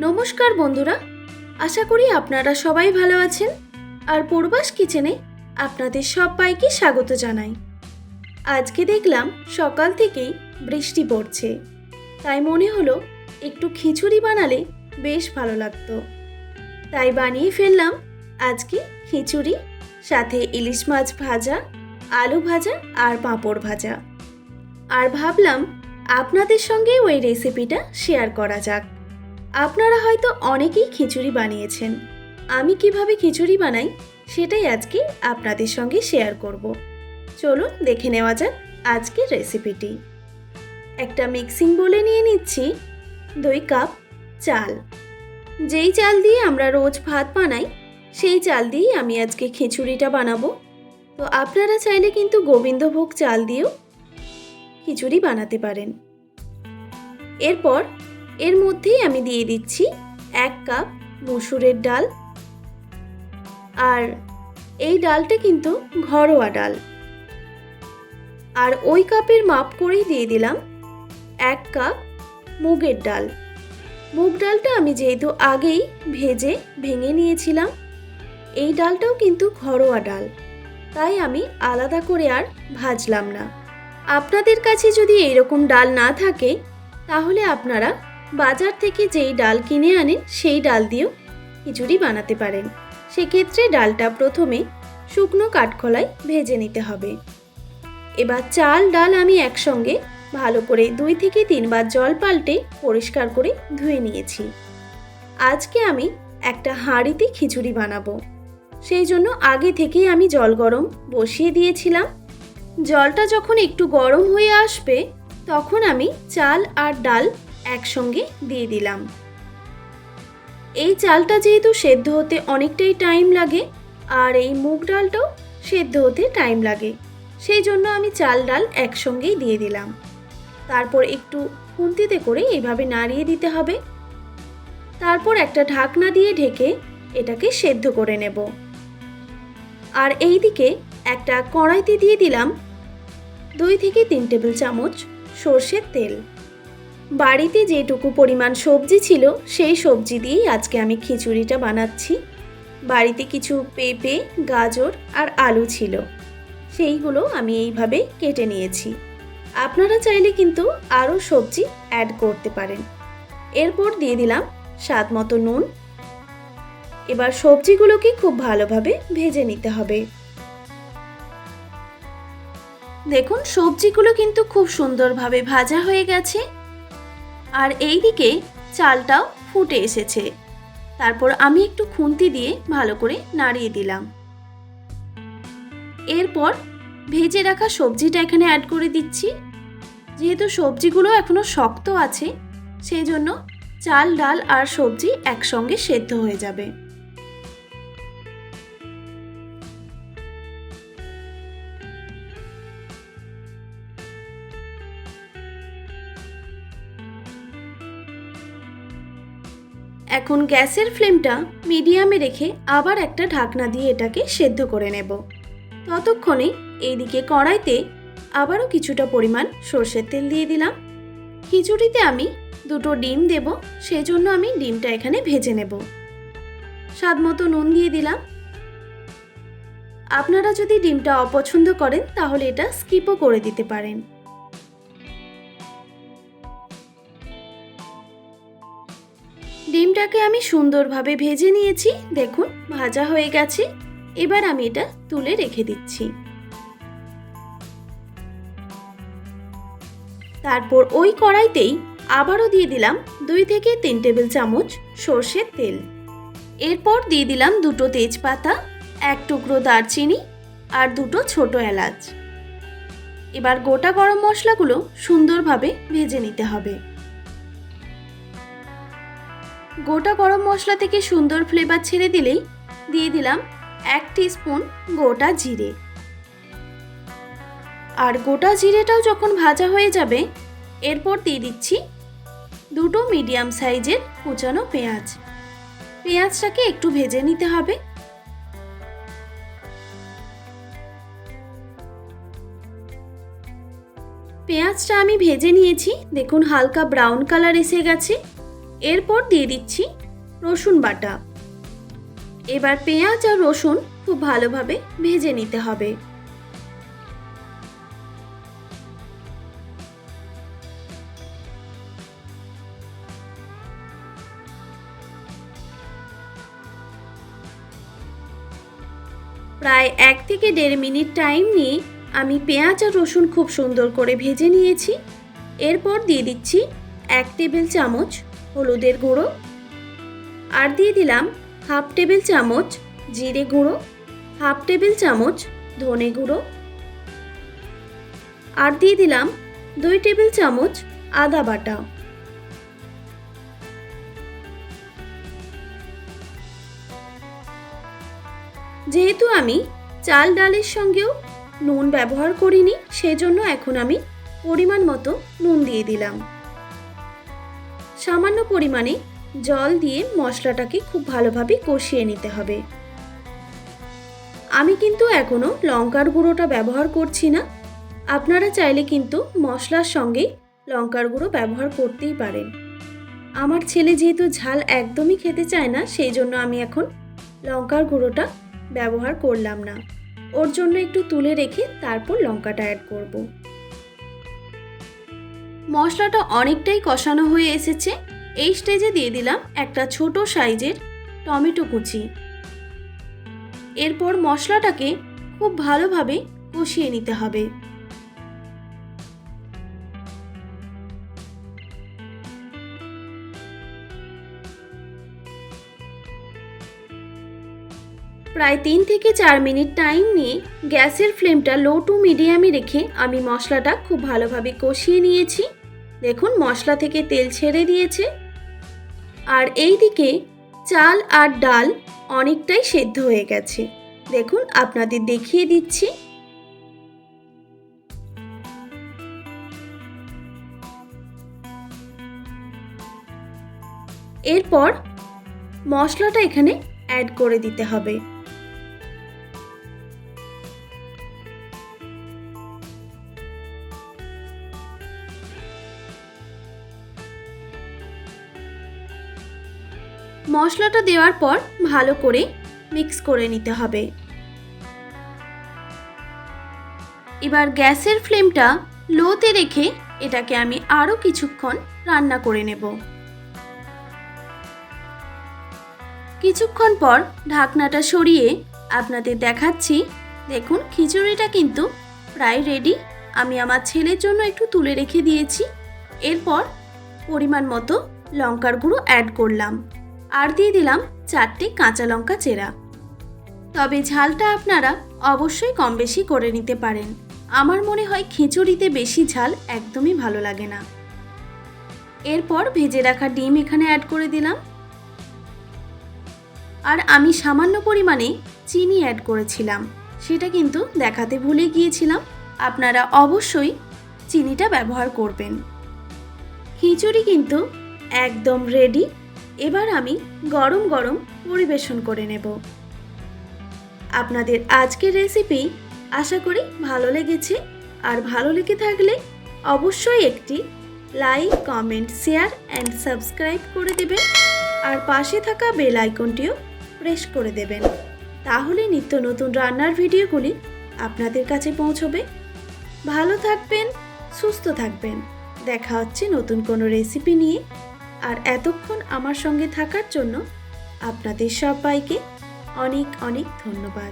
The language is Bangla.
নমস্কার বন্ধুরা, আশা করি আপনারা সবাই ভালো আছেন। আর পূর্বাস কিচেনে আপনাদের সবাইকে স্বাগত জানাই। আজকে দেখলাম সকাল থেকেই বৃষ্টি পড়ছে, তাই মনে হলো একটু খিচুড়ি বানালে বেশ ভালো লাগতো। তাই বানিয়ে ফেললাম আজকে খিচুড়ি, সাথে ইলিশ মাছ ভাজা, আলু ভাজা আর পাঁপড় ভাজা। আর ভাবলাম আপনাদের সঙ্গে ওই রেসিপিটা শেয়ার করা যাক। আপনারা হয়তো অনেকেই খিচুড়ি বানিয়েছেন, আমি কিভাবে খিচুড়ি বানাই সেটাই আজকে আপনাদের সঙ্গে শেয়ার করব। চলুন দেখে নেওয়া যাক আজকের রেসিপিটি। একটা মিক্সিং বোলে নিয়ে নিচ্ছি 2 কাপ চাল। যেই চাল দিয়ে আমরা রোজ ভাত বানাই সেই চাল দিয়েই আমি আজকে খিচুড়িটা বানাবো। তো আপনারা চাইলে কিন্তু গোবিন্দভোগ চাল দিয়েও খিচুড়ি বানাতে পারেন। এরপর এর মধ্যেই আমি দিয়ে দিচ্ছি 1 কাপ মসুরের ডাল। আর এই ডালটা কিন্তু ঘরোয়া ডাল। আর ওই কাপের মাপ করেই দিয়ে দিলাম 1 কাপ মুগের ডাল। মুগ ডালটা আমি যেহেতু আগেই ভেঙে নিয়েছিলাম, এই ডালটাও কিন্তু ঘরোয়া ডাল, তাই আমি আলাদা করে আর ভাজলাম না। আপনাদের কাছে যদি এইরকম ডাল না থাকে তাহলে আপনারা বাজার থেকে যেই ডাল কিনে আনেন সেই ডাল দিয়েও খিচুড়ি বানাতে পারেন। সেক্ষেত্রে ডালটা প্রথমে শুকনো কাঠখোলায় ভেজে নিতে হবে। এবার চাল ডাল আমি একসঙ্গে ভালো করে 2 থেকে 3 বার জল পাল্টে পরিষ্কার করে ধুয়ে নিয়েছি। আজকে আমি একটা হাঁড়িতে খিচুড়ি বানাবো, সেই জন্য আগে থেকেই আমি জল গরম বসিয়ে দিয়েছিলাম। জলটা যখন একটু গরম হয়ে আসবে তখন আমি চাল আর ডাল একসঙ্গে দিয়ে দিলাম। এই চালটা যেহেতু সেদ্ধ হতে অনেকটাই টাইম লাগে আর এই মুগ ডালটাও সেদ্ধ হতে টাইম লাগে, সেই জন্য আমি চাল ডাল একসঙ্গেই দিয়ে দিলাম। তারপর একটু খুন্তিতে করে এইভাবে নাড়িয়ে দিতে হবে। তারপর একটা ঢাকনা দিয়ে ঢেকে এটাকে সেদ্ধ করে নেব। আর এই দিকে একটা কড়াইতে দিয়ে দিলাম 2 থেকে 3 টেবিল চামচ সরষের তেল। বাড়িতে যেটুকু পরিমাণ সবজি ছিল সেই সবজি দিয়েই আজকে আমি খিচুড়িটা বানাচ্ছি। বাড়িতে কিছু পেঁপে, গাজর আর আলু ছিল, সেইগুলো আমি এইভাবে কেটে নিয়েছি। আপনারা চাইলে কিন্তু আরও সবজি অ্যাড করতে পারেন। এরপর দিয়ে দিলাম স্বাদ মতো নুন। এবার সবজিগুলোকে খুব ভালোভাবে ভেজে নিতে হবে। দেখুন সবজিগুলো কিন্তু খুব সুন্দরভাবে ভাজা হয়ে গেছে। আর এই দিকে চালটাও ফুটে এসেছে। তারপর আমি একটু খুন্তি দিয়ে ভালো করে নাড়িয়ে দিলাম। এরপর ভেজে রাখা সবজিটা এখানে অ্যাড করে দিচ্ছি। যেহেতু সবজিগুলো এখনো শক্ত আছে সেই জন্য চাল ডাল আর সবজি একসঙ্গে সেদ্ধ হয়ে যাবে। এখন গ্যাসের ফ্লেমটা মিডিয়ামে রেখে আবার একটা ঢাকনা দিয়ে এটাকে সেদ্ধ করে নেব। ততক্ষণে এইদিকে কড়াইতে আবারও কিছুটা পরিমাণ সরষের তেল দিয়ে দিলাম। খিচুড়িতে আমি 2টো ডিম দেব, সেজন্য আমি ডিমটা এখানে ভেজে নেব। স্বাদ মতো নুন দিয়ে দিলাম। আপনারা যদি ডিমটা অপছন্দ করেন তাহলে এটা স্কিপও করে দিতে পারেন। ডিমটাকে আমি সুন্দরভাবে ভেজে নিয়েছি, দেখুন ভাজা হয়ে গেছে। এবার আমি এটা তুলে রেখে দিচ্ছি। তারপর ওই কড়াইতেই আবারও দিয়ে দিলাম 2 থেকে 3 টেবিল চামচ সরষের তেল। এরপর দিয়ে দিলাম 2টো তেজপাতা, 1 টুকরো দারচিনি আর 2টো ছোট এলাচ। এবার গোটা গরম মশলাগুলো সুন্দরভাবে ভেজে নিতে হবে। গোটা গরম মশলা থেকে সুন্দর ফ্লেভার ছেড়ে দিলেই দিয়ে দিলাম 1 টিস্পুন গোটা জিরে। আর গোটা জিরেটাও যখন ভাজা হয়ে যাবে এরপর দিয়ে দিচ্ছি 2টো মিডিয়াম সাইজের কুচানো পেঁয়াজ। পেঁয়াজটাকে একটু ভেজে নিতে হবে। পেঁয়াজটা আমি ভেজে নিয়েছি, দেখুন হালকা ব্রাউন কালার এসে গেছে। এরপর দিয়ে দিচ্ছি রসুন বাটা। এবার পেঁয়াজ আর রসুন খুব ভালোভাবে ভেজে নিতে হবে। প্রায় 1 থেকে 1.5 মিনিট টাইম নিয়ে আমি পেঁয়াজ আর রসুন খুব সুন্দর করে ভেজে নিয়েছি। এরপর দিয়ে দিচ্ছি 1 টেবিল চামচ হলুদের গুঁড়ো, আর দিয়ে দিলাম 1/2 টেবিল চামচ জিরে গুঁড়ো, 1/2 টেবিল চামচ ধনে গুঁড়ো, আর দিয়ে দিলাম 2 টেবিল চামচ আদা বাটা। যেহেতু আমি চাল ডালের সঙ্গেও নুন ব্যবহার করিনি, সেজন্য এখন আমি পরিমাণ মতো নুন দিয়ে দিলাম। সামান্য পরিমাণে জল দিয়ে মশলাটাকে খুব ভালোভাবে কষিয়ে নিতে হবে। আমি কিন্তু এখনো লঙ্কার গুঁড়োটা ব্যবহার করছি না, আপনারা চাইলে কিন্তু মশলার সঙ্গে লঙ্কার গুঁড়ো ব্যবহার করতেই পারেন। আমার ছেলে যেহেতু ঝাল একদমই খেতে চায় না, সেই জন্য আমি এখন লঙ্কার গুঁড়োটা ব্যবহার করলাম না। ওর জন্য একটু তুলে রেখে তারপর লঙ্কাটা অ্যাড করব। মশলাটা অনেকটাই কষানো হয়ে এসেছে। এই স্টেজে দিয়ে দিলাম একটা ছোট সাইজের টমেটো কুচি। এরপর মশলাটাকে খুব ভালোভাবে কষিয়ে নিতে হবে। প্রায় 3 থেকে 4 মিনিট টাইম নিয়ে গ্যাসের ফ্লেমটা লো টু মিডিয়ামে রেখে আমি মশলাটা খুব ভালোভাবে কষিয়ে নিয়েছি। দেখুন মশলা থেকে তেল ছেড়ে দিয়েছে, আর এই দিকে চাল আর ডাল অনেকটাই সেদ্ধ হয়ে গেছে। দেখুন আপনাদের দেখিয়ে দিচ্ছি। এরপর মশলাটা এখানে অ্যাড করে দিতে হবে। মশলাটা দেওয়ার পর ভালো করে মিক্স করে নিতে হবে। এবার গ্যাসের ফ্লেমটা লোতে রেখে এটাকে আমি আরও কিছুক্ষণ রান্না করে নেব। কিছুক্ষণ পর ঢাকনাটা সরিয়ে আপনাদের দেখাচ্ছি। দেখুন খিচুড়িটা কিন্তু প্রায় রেডি। আমি আমার ছেলের জন্য একটু তুলে রেখে দিয়েছি। এরপর পরিমাণ মতো লঙ্কার গুঁড়ো অ্যাড করলাম, আর দিয়ে দিলাম 4টে কাঁচা লঙ্কা চেরা। তবে ঝালটা আপনারা অবশ্যই কম বেশি করে নিতে পারেন। আমার মনে হয় খিচুড়িতে বেশি ঝাল একদমই ভালো লাগে না। এরপর ভেজে রাখা ডিম এখানে অ্যাড করে দিলাম, আর আমি সামান্য পরিমাণে চিনি অ্যাড করেছিলাম, সেটা কিন্তু দেখাতে ভুলে গিয়েছিলাম। আপনারা অবশ্যই চিনিটা ব্যবহার করবেন। খিচুড়ি কিন্তু একদম রেডি। এবার আমি গরম গরম পরিবেশন করে নেব। আপনাদের আজকের রেসিপি আশা করি ভালো লেগেছে, আর ভালো লেগে থাকলে অবশ্যই একটি like, comment, share and subscribe করে দেবেন, আর পাশে থাকা বেল আইকনটিও প্রেস করে দেবেন। তাহলে নিত্য নতুন রান্নার ভিডিওগুলি আপনাদের কাছে পৌঁছবে। ভালো থাকবেন, সুস্থ থাকবেন। দেখা হচ্ছে নতুন কোনো রেসিপি নিয়ে। আর এতক্ষণ আমার সঙ্গে থাকার জন্য আপনাদের সবাইকে অনেক অনেক ধন্যবাদ।